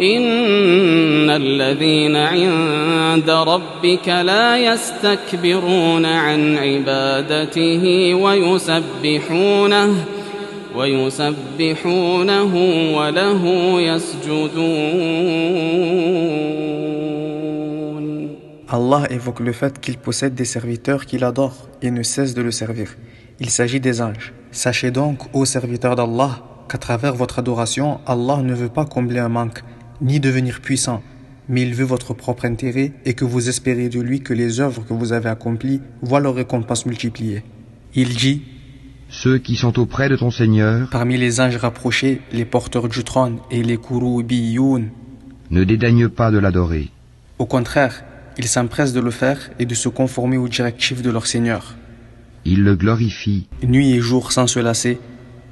إن الذين عند ربك لا يستكبرون عن عبادته ويسبحونه وله يسجدون. Allah évoque le fait qu'il possède des serviteurs qu'il adore et ne cesse de le servir. Il s'agit des anges. Sachez donc, ô serviteurs d'Allah, qu'à travers votre adoration, Allah ne veut pas combler un manque, ni devenir puissant, mais il veut votre propre intérêt et que vous espérez de lui que les œuvres que vous avez accomplies voient leur récompense multipliée. Il dit: Ceux qui sont auprès de ton Seigneur, parmi les anges rapprochés, les porteurs du trône et les Kurubiyoun, ne dédaignent pas de l'adorer. Au contraire, ils s'empressent de le faire et de se conformer aux directives de leur Seigneur. Ils le glorifient, Nuit et jour sans se lasser,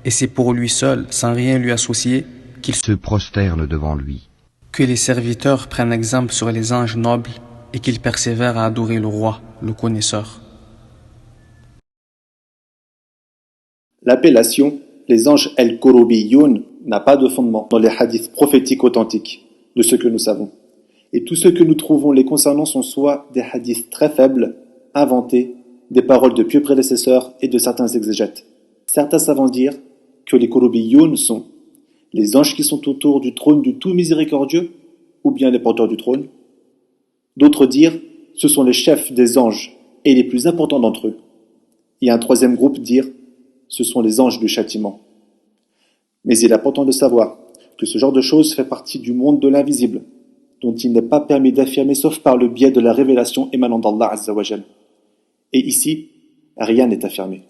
et c'est pour lui seul, sans rien lui associer, qu'ils se prosternent devant lui. Que les serviteurs prennent exemple sur les anges nobles et qu'ils persévèrent à adorer le roi, le connaisseur. L'appellation les anges El-Kouroubiyoun n'a pas de fondement dans les hadiths prophétiques authentiques de ce que nous savons. Et tout ce que nous trouvons les concernant sont soit des hadiths très faibles, inventés, des paroles de pieux prédécesseurs et de certains exégètes. Certains savants dire que les Kouroubiyoun sont les anges qui sont autour du trône du tout miséricordieux, ou bien les porteurs du trône. D'autres dire ce sont les chefs des anges et les plus importants d'entre eux. Et un troisième groupe dire ce sont les anges du châtiment. Mais il est important de savoir que ce genre de choses fait partie du monde de l'invisible, dont il n'est pas permis d'affirmer sauf par le biais de la révélation émanant d'Allah Azza wa Jal. Et ici, rien n'est affirmé.